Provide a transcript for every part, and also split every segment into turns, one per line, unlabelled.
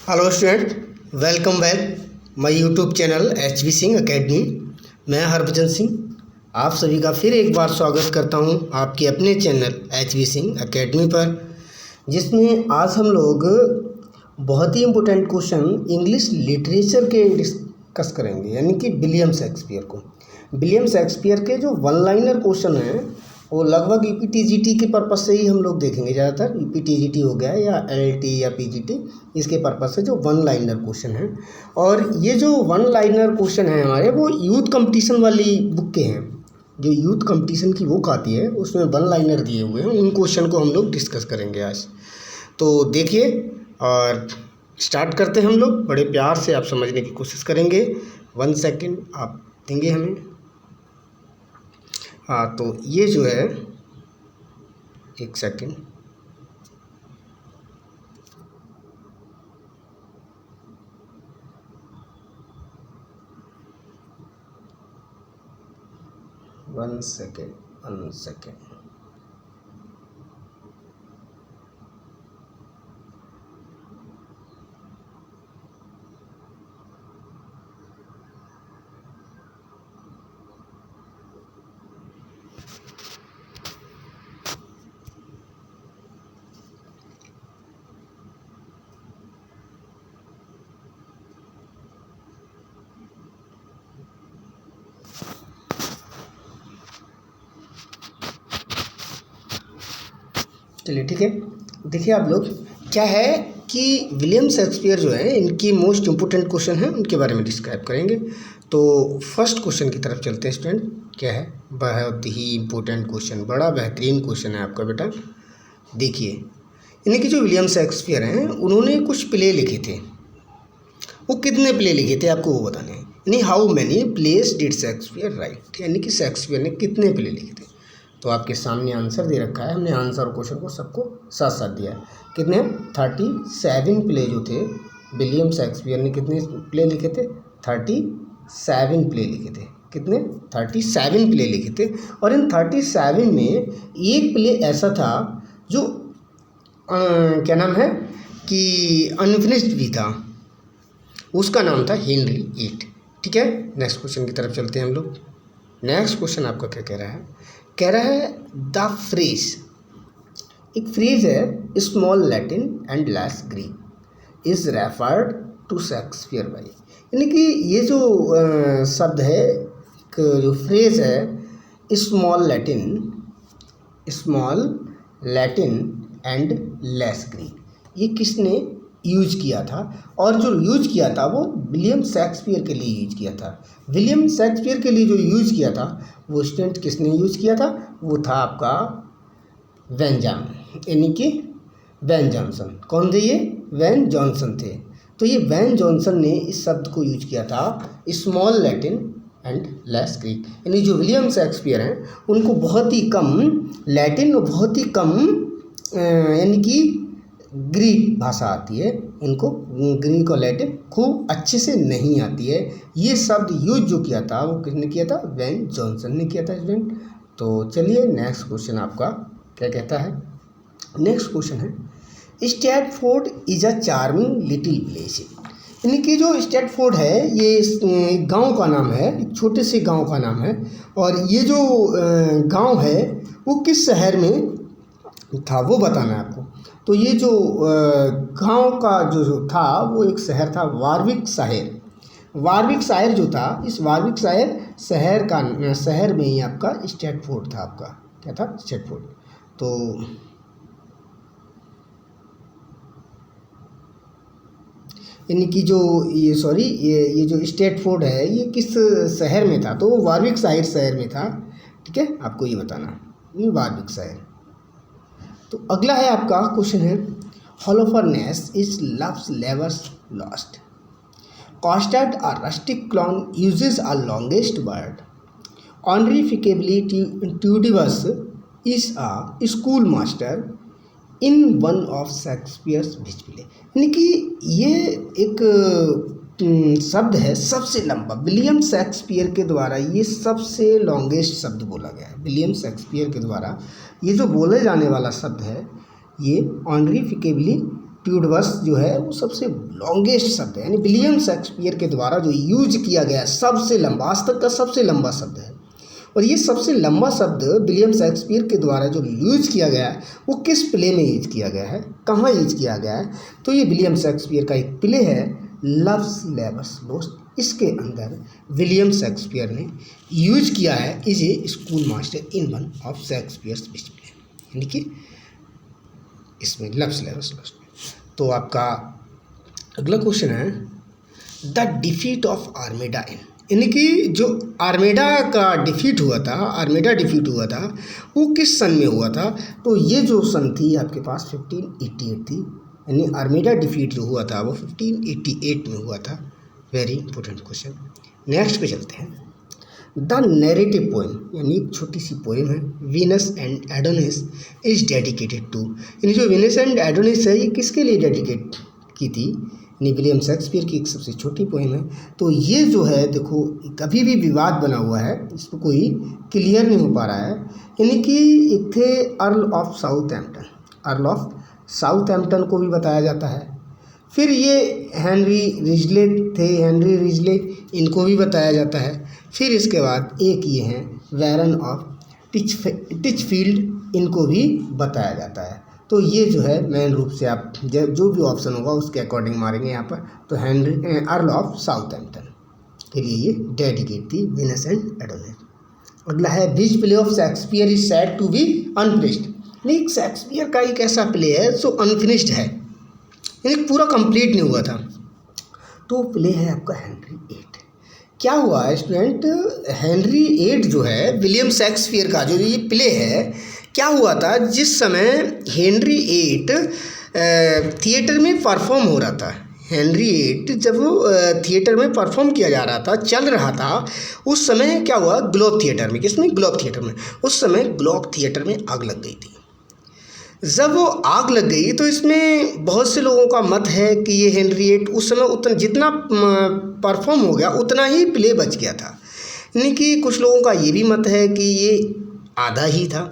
Hello student, welcome back my YouTube channel HV Singh academy. मैं हरभजन सिंह आप सभी का फिर एक बार स्वागत करता हूं आपके अपने चैनल HV सिंह एकेडमी पर, जिसमें आज हम लोग बहुत ही इम्पोर्टेंट क्वेश्चन इंग्लिश लिटरेचर के डिस्कस करेंगे, यानी कि विलियम शेक्सपियर को। विलियम शेक्सपियर के जो वन लाइनर क्वेश्चन हैं वो लगभग UPTGT के पर्पज़ से ही हम लोग देखेंगे। ज़्यादातर UPTGT हो गया या LT या PGT, इसके पर्पज़ से जो वन लाइनर क्वेश्चन हैं। और ये जो वन लाइनर क्वेश्चन हैं हमारे, वो यूथ कंपटीशन वाली बुक के हैं। जो यूथ कंपटीशन की बुक आती है उसमें वन लाइनर दिए हुए हैं, उन क्वेश्चन को हम लोग डिस्कस करेंगे आज। तो देखिए और स्टार्ट करते हैं हम लोग। बड़े प्यार से आप समझने की कोशिश करेंगे। 1 सेकेंड आप देंगे हमें। हाँ, तो ये जो है 1 सेकेंड। One second. चलिए ठीक है। देखिए आप लोग, क्या है कि विलियम शेक्सपियर जो है, इनकी मोस्ट इम्पोर्टेंट क्वेश्चन है, उनके बारे में डिस्क्राइब करेंगे। तो फर्स्ट क्वेश्चन की तरफ चलते हैं स्टूडेंट। क्या है? बहुत ही इम्पोर्टेंट क्वेश्चन, बड़ा बेहतरीन क्वेश्चन है आपका बेटा। देखिए, इनके जो विलियम शेक्सपियर हैं, उन्होंने कुछ प्ले लिखे थे। वो कितने प्ले लिखे थे आपको वो बताने हैं। यानी how many place did Shakespeare right, यानी कि शेक्सपियर ने कितने प्ले लिखे थे। तो आपके सामने आंसर दे रखा है, हमने आंसर क्वेश्चन को सबको साथ साथ दिया है। कितने? 37 प्ले जो थे विलियम शेक्सपियर ने, कितने प्ले लिखे थे? 37 प्ले लिखे थे। कितने? 37 प्ले लिखे थे। और इन 37 में एक प्ले ऐसा था जो क्या नाम है कि अनफिनिश्ड भी था, उसका नाम था हेनरी VIII। ठीक है, नेक्स्ट क्वेश्चन की तरफ चलते हैं हम लोग। नेक्स्ट क्वेश्चन आपका क्या कह रहा है? कह रहा है द फ्रेज, एक फ्रेज है, small Latin and less Greek is referred to Shakespeare by. यानी कि ये जो शब्द है, एक जो फ्रेज है, small Latin and less Greek, ये किसने यूज किया था? और जो यूज किया था वो विलियम शेक्सपियर के लिए यूज किया था। विलियम शेक्सपियर के लिए जो यूज किया था वो स्टूडेंट किसने यूज किया था? वो था आपका वैन जॉनसन, यानी कि वैन जॉनसन। कौन थे ये? वैन जॉनसन थे। तो ये वैन जॉनसन ने इस शब्द को यूज किया था, small Latin and less Greek. यानी जो विलियम शेक्सपियर हैं उनको बहुत ही कम लैटिन और बहुत ही कम यानी कि ग्रीक भाषा आती है, उनको ग्रीक और लैटिन खूब अच्छे से नहीं आती है। ये शब्द यूज जो किया था वो किसने किया था? वैन जॉनसन ने किया था स्टूडेंट। तो चलिए नेक्स्ट क्वेश्चन आपका क्या कहता है। नेक्स्ट क्वेश्चन है Stafford is a charming little village. यानी कि जो स्टैटफोर्ड है ये गांव का नाम है, एक छोटे से गांव का नाम है। और ये जो गांव है वो किस शहर में था वो बताना है आपको। तो ये जो गांव का जो था वो एक शहर था, वारविक शायर जो था, इस वारविक शहर में ही आपका स्टैटफोर्ड था। आपका क्या था? स्टैटफोर्ड। तो यानी कि जो ये जो स्टैटफोर्ड है ये किस शहर में था? तो वो वारविक शहर में था। ठीक है, आपको ये बताना, ये वारविक शहर। तो अगला है आपका क्वेश्चन है Holofernes is Love's Labour's Lost Costard a rustic clown uses a longest word honorificabilitudinitatibus is a school master in one of Shakespeare's which play. यानी कि ये एक शब्द है सबसे लंबा, विलियम शेक्सपियर के द्वारा ये सबसे लॉन्गेस्ट शब्द बोला गया है। विलियम शेक्सपियर के द्वारा ये जो बोले जाने वाला शब्द है ये ऑनरिफिकेबली ट्यूडवस जो है वो सबसे लॉन्गेस्ट शब्द है, यानी विलियम शेक्सपियर के द्वारा जो यूज किया गया सबसे लंबा, आज तक का सबसे लंबा शब्द है। और ये सबसे लंबा शब्द विलियम शेक्सपियर के द्वारा जो यूज किया गया है वो किस प्ले में यूज किया गया है, कहाँ यूज किया गया है? तो ये विलियम शेक्सपियर का एक प्ले है लव्स लेबर्स लोस्ट। इसके अंदर विलियम शेक्सपियर ने यूज किया है is a school master in one of Shakespeare's speech play, यानी कि इसमें लव्स लेबर्स लोस्ट। तो आपका अगला क्वेश्चन है द डिफीट ऑफ आर्मेडा इन, यानी कि जो आर्मेडा का डिफीट हुआ था, आर्मेडा डिफीट हुआ था वो किस सन में हुआ था? तो ये जो सन थी आपके पास 1588 थी, यानी आर्मेडा डिफीट जो हुआ था वो 1588 में हुआ था। Very important question. नेक्स्ट पे चलते हैं। द नैरेटिव पोएम, यानी एक छोटी सी पोएम है Venus and Adonis is dedicated to, यानी जो वीनस एंड एडोनिस है ये किसके लिए डेडिकेट की थी? यानी विलियम शेक्सपियर की एक सबसे छोटी पोएम है। तो ये जो है देखो कभी भी विवाद बना हुआ है, इसको कोई क्लियर नहीं हो पा रहा है। यानी कि एक थे earl of Southampton, earl of Southampton को भी बताया जाता है। फिर ये हेनरी रिजले थे, हेनरी रिजले, इनको भी बताया जाता है। फिर इसके बाद एक ये हैं वैरन ऑफ टिचफील्ड, इनको भी बताया जाता है। तो ये जो है मेन रूप से आप जो भी ऑप्शन होगा उसके अकॉर्डिंग मारेंगे यहाँ पर। तो हेनरी अर्ल ऑफ साउथहैम्पटन के लिए ये डेडिकेट थी वीनस एंड एडोनिस। अगला है which play of Shakespeare is said to be unfinished, नहीं शेक्सपियर का एक ऐसा प्ले है जो अनफिनिश्ड है, यानी पूरा कंप्लीट नहीं हुआ था। तो प्ले है आपका हेनरी एट। क्या हुआ है स्टूडेंट, हेनरी एट जो है विलियम शेक्सपियर का जो ये प्ले है, क्या हुआ था जिस समय हेनरी एट थिएटर में परफॉर्म हो रहा था, हेनरी एट जब वो थिएटर में परफॉर्म किया जा रहा था, चल रहा था, उस समय क्या हुआ ग्लोब थिएटर में, किसमें? ग्लोब थिएटर में। उस समय ग्लोब थिएटर में आग लग गई थी। जब वो आग लग गई तो इसमें बहुत से लोगों का मत है कि ये हेनरी एट उस समय उतना जितना परफॉर्म हो गया उतना ही प्ले बच गया था, यानी कि कुछ लोगों का ये भी मत है कि ये आधा ही था,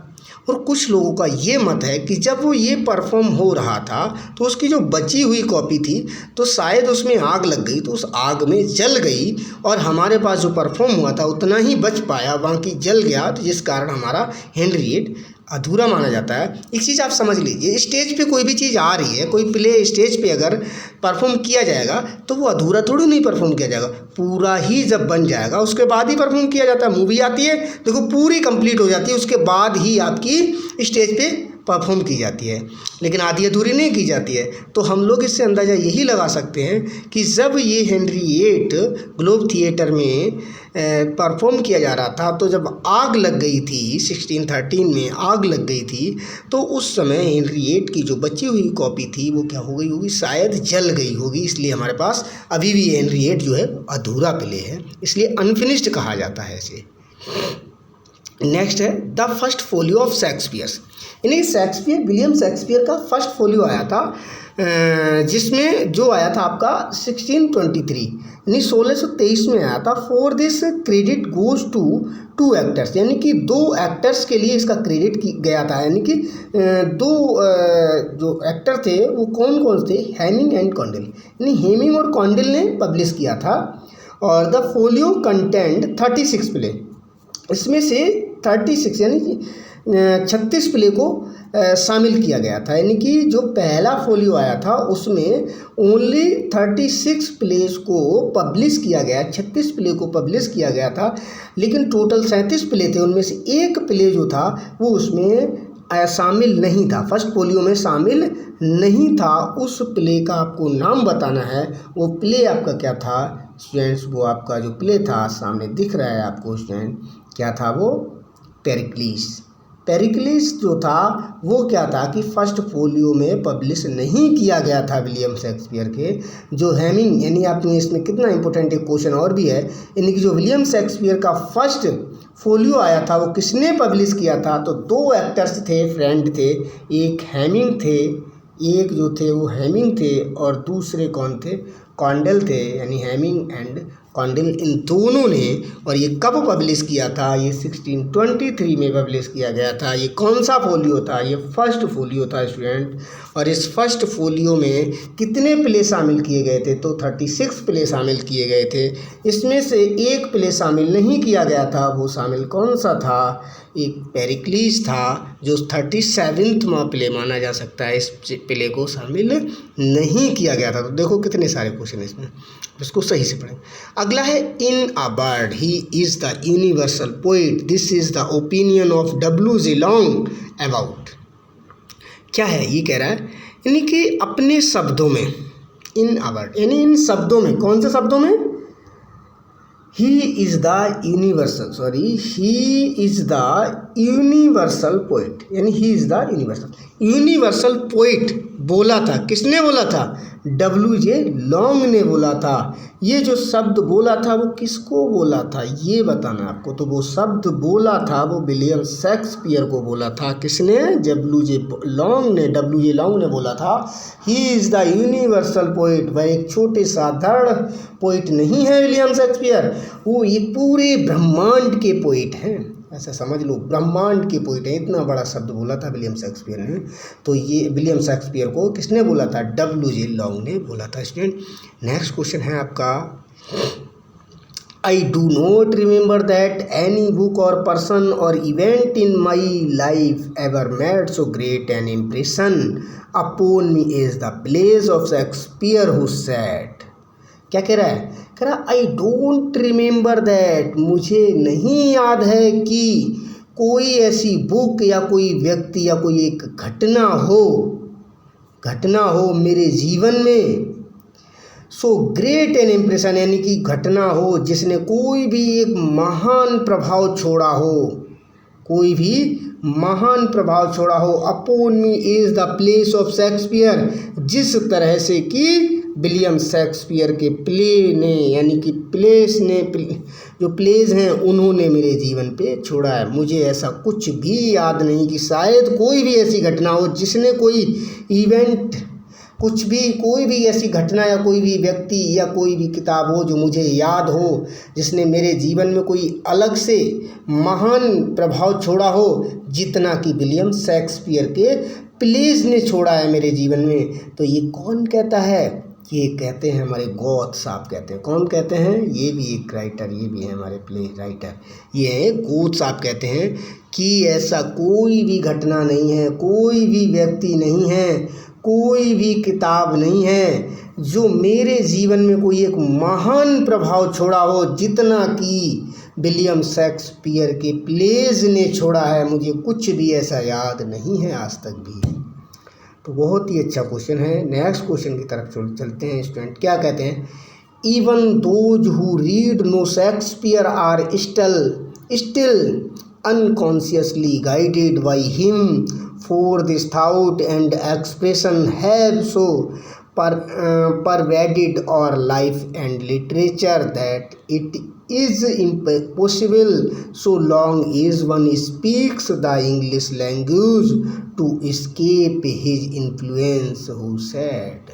और कुछ लोगों का ये मत है कि जब वो ये परफॉर्म हो रहा था तो उसकी जो बची हुई कॉपी थी तो शायद उसमें आग लग गई, तो उस आग में जल गई और हमारे पास जो परफॉर्म हुआ था उतना ही बच पाया, बाकी जल गया, तो जिस कारण हमारा हेनरी एट अधूरा माना जाता है। एक चीज़ आप समझ लीजिए, स्टेज पे कोई भी चीज़ आ रही है, कोई प्ले स्टेज पे अगर परफॉर्म किया जाएगा तो वो अधूरा थोड़ी नहीं परफॉर्म किया जाएगा, पूरा ही जब बन जाएगा उसके बाद ही परफॉर्म किया जाता है। मूवी आती है देखो पूरी कंप्लीट हो जाती है, उसके बाद ही आपकी स्टेज पे परफॉर्म की जाती है, लेकिन आधी अधूरी नहीं की जाती है। तो हम लोग इससे अंदाज़ा यही लगा सकते हैं कि जब ये हेनरी एट ग्लोब थिएटर में परफॉर्म किया जा रहा था तो जब आग लग गई थी 1613 में आग लग गई थी, तो उस समय हेनरी एट की जो बची हुई कॉपी थी वो क्या हो गई होगी, शायद जल गई होगी, इसलिए हमारे पास अभी भी हेनरी एट जो है अधूरा प्ले है, इसलिए अनफिनिश्ड कहा जाता है इसे। नेक्स्ट है the first folio of Shakespeare, यानी शेक्सपियर विलियम शेक्सपियर का फर्स्ट फोलियो आया था जिसमें जो आया था आपका 1623 यानी 1623 में आया था। For this credit goes to two actors, यानी कि दो एक्टर्स के लिए इसका क्रेडिट गया था, यानी कि दो जो एक्टर थे वो कौन कौन थे, हेमिंग एंड कॉन्डेल, यानी हेमिंग और कॉन्डेल ने पब्लिश किया था। और द फोलियो कंटेंट 36 प्ले, इसमें से 36 यानी 36 प्ले को शामिल किया गया था, यानी कि जो पहला फोलियो आया था उसमें ओनली 36 प्लेस को पब्लिश किया गया, 36 प्ले को पब्लिश किया गया था, लेकिन टोटल 37 प्ले थे, उनमें से एक प्ले जो था वो उसमें शामिल नहीं था, फर्स्ट फोलियो में शामिल नहीं था। उस प्ले का आपको नाम बताना है, वो प्ले आपका क्या था स्टूडेंट्स, वो आपका जो प्ले था सामने दिख रहा है आपको स्टूडेंट, क्या था वो, पेरिक्लिस। पेरिक्लिस जो था वो क्या था कि फर्स्ट फोलियो में पब्लिश नहीं किया गया था विलियम शेक्सपियर के। जो हेमिंग, यानी आपने इसमें कितना इंपॉर्टेंट एक क्वेश्चन और भी है, यानी कि जो विलियम शेक्सपियर का फर्स्ट फोलियो आया था वो किसने पब्लिश किया था, तो दो एक्टर्स थे, फ्रेंड थे, एक हेमिंग थे, एक जो थे वो हेमिंग थे और दूसरे कौन थे, कॉन्डेल थे, यानी हेमिंग एंड कॉन्डिल, इन दोनों ने। और ये कब पब्लिश किया था? ये 1623 में पब्लिश किया गया था। ये कौन सा फोलियो था? ये फर्स्ट फोलियो था स्टूडेंट। और इस फर्स्ट फोलियो में कितने प्ले शामिल किए गए थे? तो 36 प्ले शामिल किए गए थे। इसमें से एक प्ले शामिल नहीं किया गया था। वो शामिल कौन सा था? एक पेरिक्लीस था, जो 37वां प्ले माना जा सकता है। इस प्ले को शामिल नहीं किया गया था। तो देखो कितने सारे क्वेश्चन इसमें, इसको सही से पढ़ें। अगला है in a word he is the universal poet, this is the opinion of W.J. Long about. क्या है? ये कह रहा है यानी कि अपने शब्दों में, इन अ बर्ड यानी इन शब्दों में, कौन से शब्दों में? He is the universal poet, यानी he is the universal poet बोला था। किसने बोला था? W.J. लॉन्ग ने बोला था। ये जो शब्द बोला था वो किसको बोला था ये बताना आपको। तो वो शब्द बोला था वो विलियम शेक्सपियर को बोला था। किसने? W.J. लॉन्ग ने बोला था ही इज़ द यूनिवर्सल पोइट। वह एक छोटे साधारण पोइट नहीं है विलियम शेक्सपियर, वो ये पूरे ब्रह्मांड के पोइट हैं। ऐसा समझ लो, ब्रह्मांड के पोइट है। इतना बड़ा शब्द बोला था विलियम शेक्सपियर ने। तो ये विलियम शेक्सपियर को किसने बोला था? W.J. लॉन्ग ने बोला था स्टूडेंट। नेक्स्ट क्वेश्चन है आपका, I do not remember that any book or person or event in my life ever made so great an impression upon me as the plays of Shakespeare who said. क्या कह रहा है? कह रहा I don't remember that, मुझे नहीं याद है कि कोई ऐसी बुक या कोई व्यक्ति या कोई एक घटना हो मेरे जीवन में सो ग्रेट एन इम्प्रेशन, यानी कि घटना हो जिसने कोई भी एक महान प्रभाव छोड़ा हो, कोई भी महान प्रभाव छोड़ा हो। Upon me is the plays of Shakespeare, जिस तरह से कि विलियम शेक्सपियर के प्ले ने, यानी कि प्लेस ने, जो प्लेज हैं उन्होंने मेरे जीवन पे छोड़ा है। मुझे ऐसा कुछ भी याद नहीं कि शायद कोई भी ऐसी घटना हो जिसने कोई इवेंट, कुछ भी, कोई भी ऐसी घटना या कोई भी व्यक्ति या कोई भी किताब हो जो मुझे याद हो, जिसने मेरे जीवन में कोई अलग से महान प्रभाव छोड़ा हो जितना कि विलियम शेक्सपियर के प्लेज ने छोड़ा है मेरे जीवन में। तो ये कौन कहता है? ये कहते हैं हमारे गॉथ साहब कहते हैं। कौन कहते हैं? ये भी एक राइटर, ये भी है हमारे प्ले राइटर, ये है गॉथ साहब कहते हैं कि ऐसा कोई भी घटना नहीं है, कोई भी व्यक्ति नहीं है, कोई भी किताब नहीं है जो मेरे जीवन में कोई एक महान प्रभाव छोड़ा हो जितना कि विलियम शेक्सपियर के प्लेज ने छोड़ा है। मुझे कुछ भी ऐसा याद नहीं है आज तक भी। तो बहुत ही अच्छा क्वेश्चन है। नेक्स्ट क्वेश्चन की तरफ चलते हैं स्टूडेंट। क्या कहते हैं? Even those who read no Shakespeare are still unconsciously guided by him, for this thought and expression have so pervaded our life and literature that it is impossible, so long as one speaks the English language, to escape his influence, who said।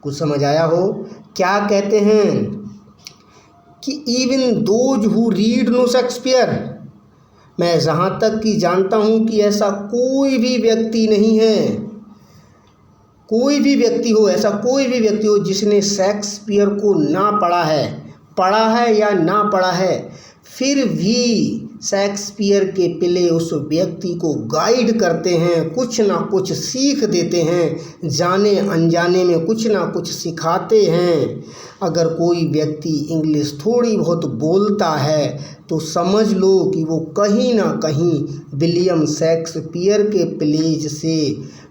कुछ समझ आया हो? क्या कहते हैं कि even those who read no Shakespeare, मैं जहाँ तक कि जानता हूँ कि ऐसा कोई भी व्यक्ति नहीं है, कोई भी व्यक्ति हो, ऐसा कोई भी व्यक्ति हो जिसने शेक्सपियर को ना पढ़ा है या ना पढ़ा है, फिर भी शेक्सपियर के प्ले उस व्यक्ति को गाइड करते हैं, कुछ ना कुछ सीख देते हैं, जाने अनजाने में कुछ ना कुछ सिखाते हैं। अगर कोई व्यक्ति इंग्लिश थोड़ी बहुत बोलता है तो समझ लो कि वो कहीं ना कहीं विलियम शेक्सपियर के प्लेज से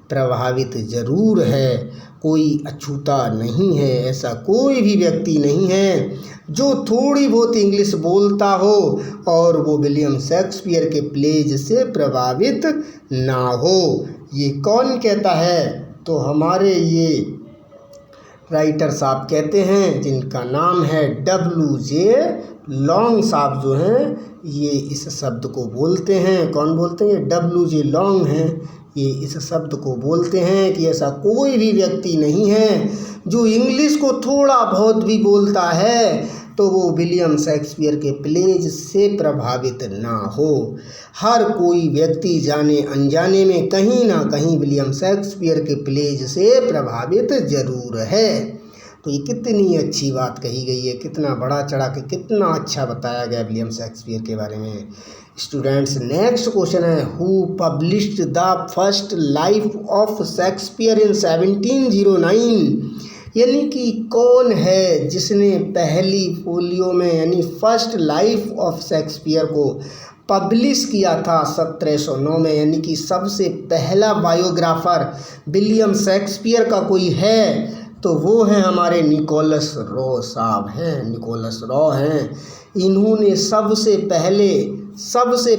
प्रभावित ज़रूर है। कोई अछूता नहीं है, ऐसा कोई भी व्यक्ति नहीं है जो थोड़ी बहुत इंग्लिश बोलता हो और वो विलियम शेक्सपियर के प्लेज से प्रभावित ना हो। ये कौन कहता है? तो हमारे ये राइटर साहब कहते हैं, जिनका नाम है W.J. लॉन्ग साहब जो हैं, ये इस शब्द को बोलते हैं। कौन बोलते हैं? W.J. लॉन्ग हैं, ये इस शब्द को बोलते हैं कि ऐसा कोई भी व्यक्ति नहीं है जो इंग्लिश को थोड़ा बहुत भी बोलता है तो वो विलियम शेक्सपियर के प्लेज से प्रभावित ना हो। हर कोई व्यक्ति जाने अनजाने में कहीं ना कहीं विलियम शेक्सपियर के प्लेज से प्रभावित जरूर है। तो ये कितनी अच्छी बात कही गई है, कितना बड़ा चढ़ा के कितना अच्छा बताया गया विलियम शेक्सपियर के बारे में। स्टूडेंट्स, नेक्स्ट क्वेश्चन है, who published the first life of Shakespeare in 1709। यानी कि कौन है जिसने पहली फोलियो में यानी फर्स्ट लाइफ ऑफ शेक्सपियर को पब्लिश किया था 1709 में। यानी कि सबसे पहला बायोग्राफर विलियम शेक्सपियर का कोई है तो वो है हमारे निकोलस रॉ साहब हैं, निकोलस रॉ हैं। इन्होंने सबसे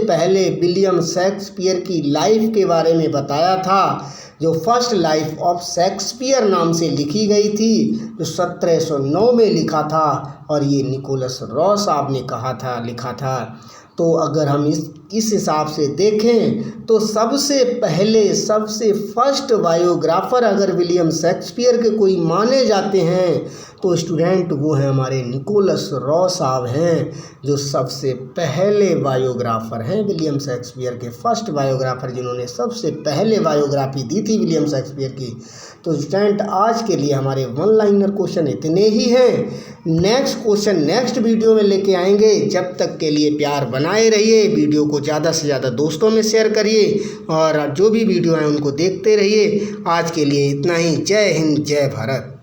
पहले विलियम शेक्सपियर की लाइफ के बारे में बताया था, जो फर्स्ट लाइफ ऑफ शेक्सपियर नाम से लिखी गई थी, जो 1709 में लिखा था, और ये निकोलस रॉ साहब ने लिखा था। तो अगर हम इस हिसाब से देखें तो सबसे फर्स्ट बायोग्राफर अगर विलियम शेक्सपियर के कोई माने जाते हैं तो स्टूडेंट वो हैं हमारे निकोलस रॉ साहब हैं, जो सबसे पहले बायोग्राफर हैं विलियम शेक्सपियर के, फर्स्ट बायोग्राफर जिन्होंने सबसे पहले बायोग्राफी दी थी विलियम शेक्सपियर की। तो स्टूडेंट आज के लिए हमारे वन लाइनर क्वेश्चन इतने ही हैं। नेक्स्ट क्वेश्चन नेक्स्ट वीडियो में लेके आएंगे। जब तक के लिए प्यार बनाए रहिए, वीडियो को ज़्यादा से ज़्यादा दोस्तों में शेयर करिए और जो भी वीडियो हैं उनको देखते रहिए। आज के लिए इतना ही। जय हिंद, जय भारत।